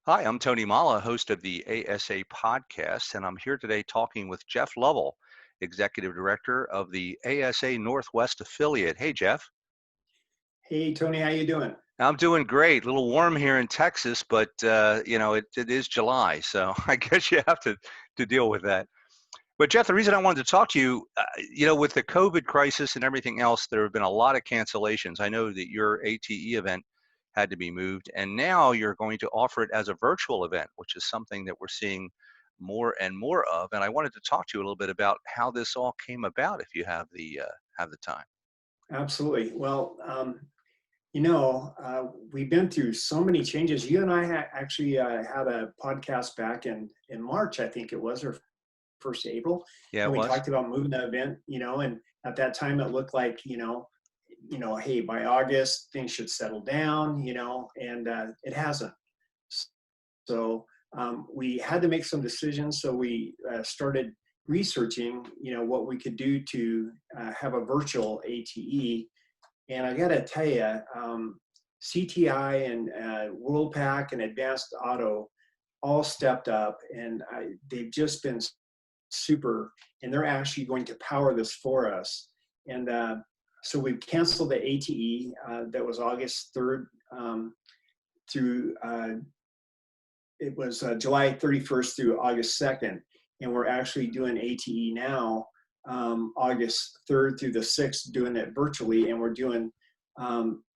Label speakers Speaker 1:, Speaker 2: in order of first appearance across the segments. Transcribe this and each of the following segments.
Speaker 1: Hi, I'm Tony Molla, host of the ASA podcast, and I'm here today talking with Jeff Lovell, Executive Director of the ASA Northwest affiliate. Hey, Jeff.
Speaker 2: Hey Tony, how you doing?
Speaker 1: I'm doing great. A little warm here in Texas, but it is July, so I guess you have to deal with that. But Jeff, the reason I wanted to talk to you, with the COVID crisis and everything else, there have been a lot of cancellations. I know that your ATE event had to be moved, and now you're going to offer it as a virtual event, which is something that we're seeing more and more of. And I wanted to talk to you a little bit about how this all came about, if you have the time.
Speaker 2: Absolutely. Well, we've been through so many changes. You and I actually had a podcast back in March, I think it was, or first April,
Speaker 1: Yeah,
Speaker 2: and
Speaker 1: it
Speaker 2: we
Speaker 1: was.
Speaker 2: talked about moving the event. And at that time it looked like, hey, by August things should settle down, and it hasn't. So we had to make some decisions. So we started researching, what we could do to have a virtual ATE. And I got to tell you, CTI and WorldPack and Advanced Auto all stepped up, and they've just been super. And they're actually going to power this for us. And so we've canceled the ATE that was August 3rd through it was July 31st through August 2nd, and we're actually doing ATE now, August 3rd through the 6th, doing it virtually, and we're doing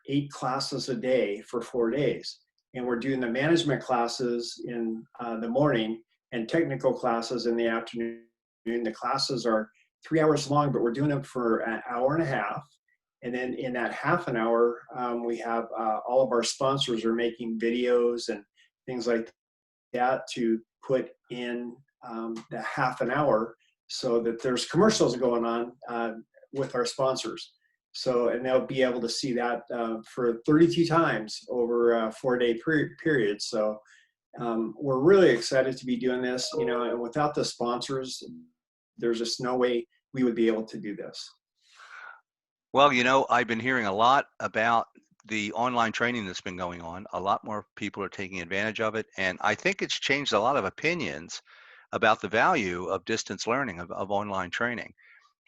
Speaker 2: 8 classes a day for 4 days. And we're doing the management classes in the morning and technical classes in the afternoon. The classes are 3 hours long, but we're doing them for an hour and a half. And then in that half an hour, we have all of our sponsors are making videos and things like that to put in the half an hour so that there's commercials going on with our sponsors. So, and they'll be able to see that for 32 times over a 4-day period. So we're really excited to be doing this, and without the sponsors, there's just no way we would be able to do this.
Speaker 1: Well, I've been hearing a lot about the online training that's been going on. A lot more people are taking advantage of it. And I think it's changed a lot of opinions about the value of distance learning, of online training.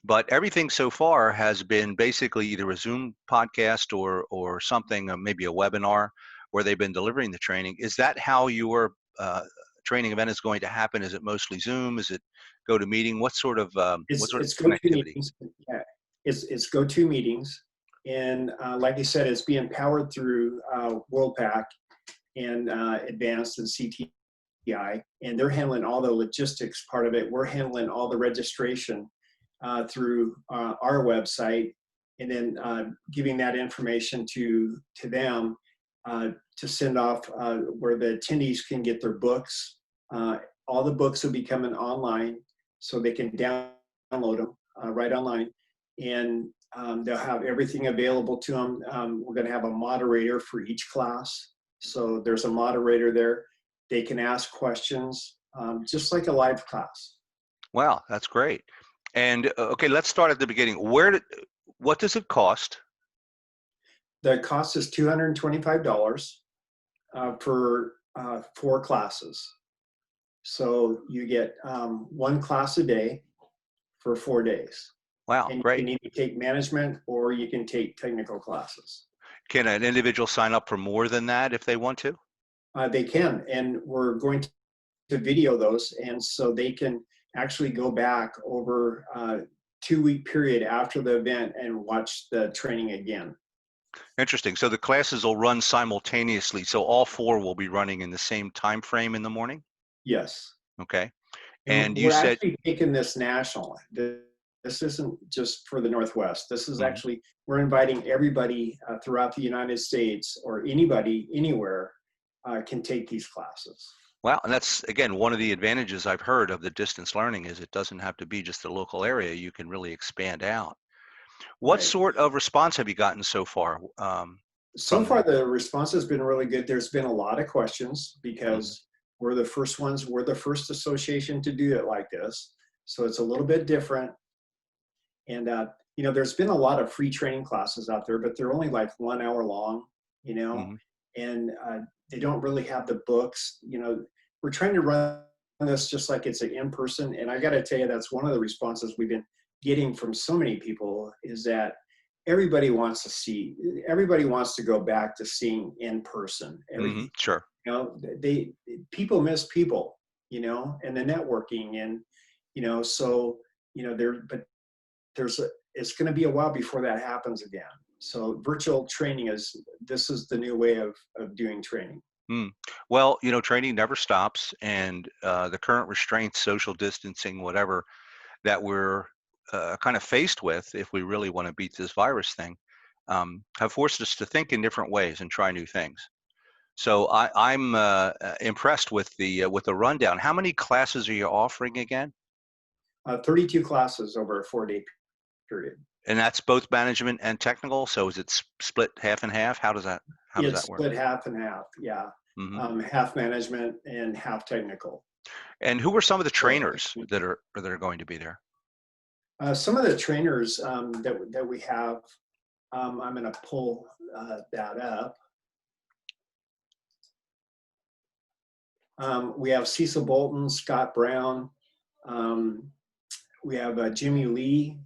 Speaker 1: But everything so far has been basically either a Zoom podcast or something, maybe a webinar where they've been delivering the training. Is that how your training event is going to happen? Is it mostly Zoom? Is it GoToMeeting? What sort of
Speaker 2: It's go-to
Speaker 1: connectivity?
Speaker 2: meetings. Yeah, it's go-to meetings, and like I said, it's being powered through WorldPack and Advanced and CTI, and they're handling all the logistics part of it. We're handling all the registration through our website, and then giving that information to them to send off where the attendees can get their books. All the books will be coming online, so they can download them right online, and they'll have everything available to them. We're going to have a moderator for each class, so there's a moderator there. They can ask questions, just like a live class.
Speaker 1: Wow, that's great. And okay, let's start at the beginning. What does it cost?
Speaker 2: The cost is $225 for 4 classes. So you get 1 class a day for 4 days.
Speaker 1: Wow,
Speaker 2: And you
Speaker 1: great.
Speaker 2: can either take management or you can take technical classes.
Speaker 1: Can an individual sign up for more than that if they want to?
Speaker 2: They can, and we're going to video those, and so they can actually go back over a 2-week period after the event and watch the training again.
Speaker 1: Interesting. So the classes will run simultaneously. So all 4 will be running in the same time frame in the morning?
Speaker 2: Yes.
Speaker 1: Okay.
Speaker 2: And
Speaker 1: And you
Speaker 2: we're
Speaker 1: said,
Speaker 2: actually taking this national. This isn't just for the Northwest. This is
Speaker 1: mhm.
Speaker 2: actually, we're inviting everybody throughout the United States, or anybody anywhere can take these classes.
Speaker 1: Wow, and that's again one of the advantages I've heard of the distance learning is it doesn't have to be just the local area. You can really expand out. What
Speaker 2: Right.
Speaker 1: sort of response have you gotten so far
Speaker 2: So
Speaker 1: from
Speaker 2: far,
Speaker 1: the?
Speaker 2: the response has been really good. There's been a lot of questions
Speaker 1: Mhm.
Speaker 2: because we're the first ones, we're the first association to do it like this. So it's a little bit different. And, there's been a lot of free training classes out there, but they're only like 1 hour long, you know,
Speaker 1: Mhm.
Speaker 2: and they don't really have the books. We're trying to run this just like it's an in-person, and I got to tell you, that's one of the responses we've been getting from so many people, is that everybody wants everybody wants to go back to seeing in person.
Speaker 1: Sure.
Speaker 2: They people miss people, and the networking, and so but it's going to be a while before that happens again. So virtual training this is the new way of doing training.
Speaker 1: Mm. Well, training never stops, and the current restraints, social distancing, whatever, that we're kind of faced with if we really want to beat this virus thing, have forced us to think in different ways and try new things. So I'm impressed with the rundown. How many classes are you offering again?
Speaker 2: 32 classes over a 4-day period.
Speaker 1: And that's both management and technical. So is it split half and half? How does
Speaker 2: It's
Speaker 1: that work?
Speaker 2: split half and half, yeah.
Speaker 1: Hmm.
Speaker 2: Half management and half technical.
Speaker 1: And who are some of the
Speaker 2: So
Speaker 1: trainers that are going to be there?
Speaker 2: some of the trainers that we have, I'm going to pull that up. We have Cecil Bolton, Scott Brown. We have Jimmy Lee,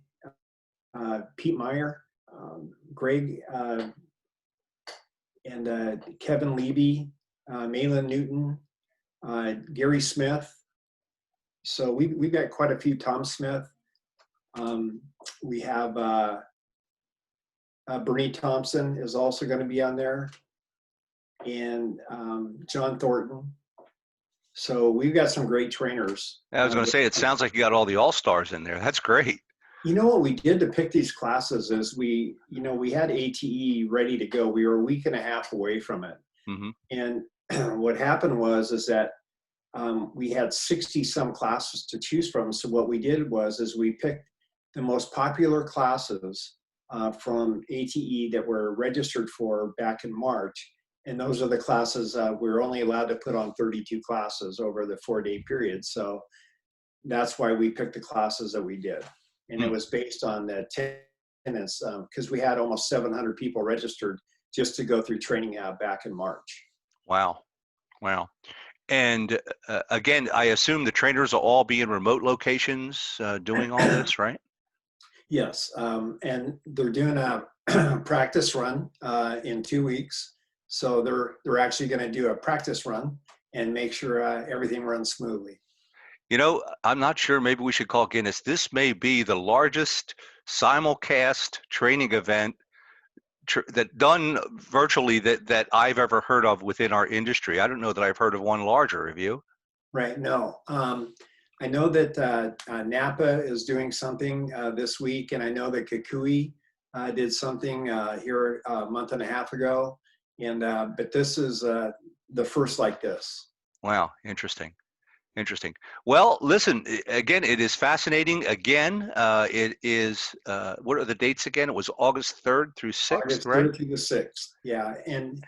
Speaker 2: Pete Meyer, Greg, and Kevin Levy, Malin Newton, Gary Smith. So we've got quite a few. Tom Smith. We have Bernie Thompson is also going to be on there, and John Thornton. So we've got some great trainers.
Speaker 1: I was going to say, it sounds like you got all the all-stars in there. That's great.
Speaker 2: What we did to pick these classes is we had ATE ready to go. We were a week and a half away from it.
Speaker 1: Hmm.
Speaker 2: And what happened is that we had 60 some classes to choose from. So what we did is we picked the most popular classes from ATE that were registered for back in March. And those are the classes we're only allowed to put on 32 classes over the 4-day period. So that's why we picked the classes that we did. And it was based on the attendance, because we had almost 700 people registered just to go through training back in March.
Speaker 1: Wow. Wow. And again, I assume the trainers will all be in remote locations doing all this, right?
Speaker 2: Yes, and they're doing a practice run in 2 weeks. So they're actually going to do a practice run and make sure everything runs smoothly.
Speaker 1: I'm not sure. Maybe we should call Guinness. This may be the largest simulcast training event that done virtually that I've ever heard of within our industry. I don't know that I've heard of one larger. Have you?
Speaker 2: Right. No. I know that Napa is doing something this week, and I know that Kukui did something here a month and a half ago. And but this is the first like this.
Speaker 1: Wow, interesting. Interesting. Well, listen, again, it is fascinating. Again, it is, what are the dates again? It was August 3rd through 6th,
Speaker 2: August
Speaker 1: right?
Speaker 2: 3rd through the 6th. Yeah. And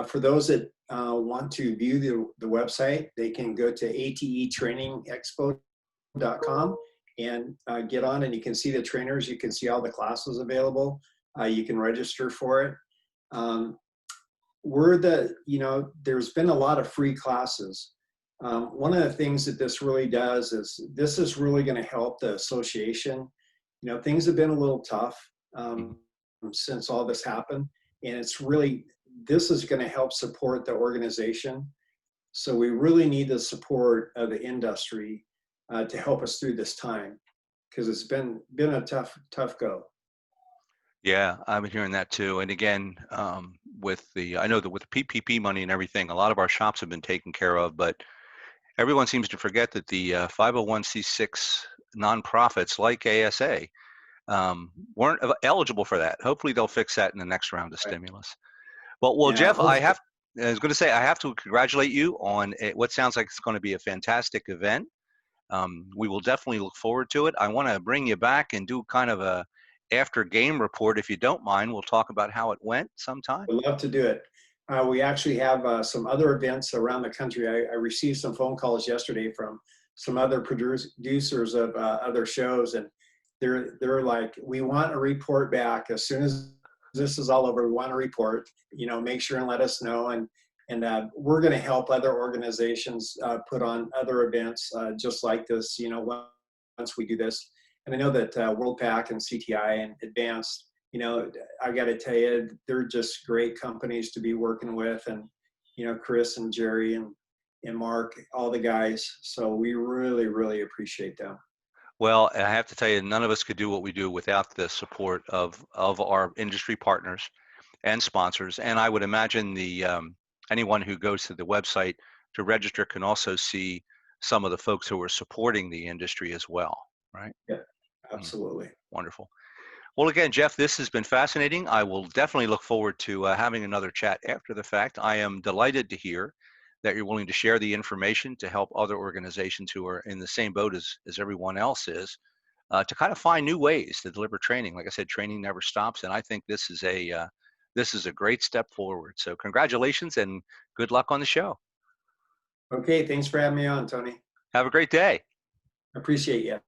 Speaker 2: for those that want to view the website, they can go to atetrainingexpo.com and get on, and you can see the trainers. You can see all the classes available. You can register for it. There's been a lot of free classes. One of the things that this really does is this is really going to help the association. Things have been a little tough
Speaker 1: Mhm.
Speaker 2: since all this happened, and this is going to help support the organization. So we really need the support of the industry to help us through this time, because it's been a tough go.
Speaker 1: Yeah, I've been hearing that too. And again, I know that with the PPP money and everything, a lot of our shops have been taken care of, but everyone seems to forget that the 501c6 nonprofits like ASA weren't eligible for that. Hopefully they'll fix that in the next round of
Speaker 2: Right.
Speaker 1: stimulus. Well,
Speaker 2: Yeah.
Speaker 1: Jeff, I was going to say, I have to congratulate you on what sounds like it's going to be a fantastic event. We will definitely look forward to it. I want to bring you back and do kind of a after game report, if you don't mind. We'll talk about how it went sometime.
Speaker 2: Would love to do it. We actually have some other events around the country. I received some phone calls yesterday from some other producers of other shows, and they're like, we want a report back as soon as this is all over. We want to report. Make sure and let us know, and we're going to help other organizations put on other events just like this. Once we do this, and I know that WorldPAC and CTI and Advanced, I got to tell you, they're just great companies to be working with, and Chris and Jerry and Mark, all the guys. So we really, really appreciate them.
Speaker 1: Well, I have to tell you, none of us could do what we do without the support of our industry partners and sponsors. And I would imagine the anyone who goes to the website to register can also see some of the folks who are supporting the industry as well, right?
Speaker 2: Yeah,
Speaker 1: Mm,
Speaker 2: absolutely.
Speaker 1: wonderful. Well, again, Jeff, this has been fascinating. I will definitely look forward to having another chat after the fact. I am delighted to hear that you're willing to share the information to help other organizations who are in the same boat as everyone else is, to kind of find new ways to deliver training. Like I said, training never stops, and I think this is a great step forward. So congratulations and good luck on the show.
Speaker 2: Okay, thanks for having me on, Tony.
Speaker 1: Have a great day.
Speaker 2: Appreciate you.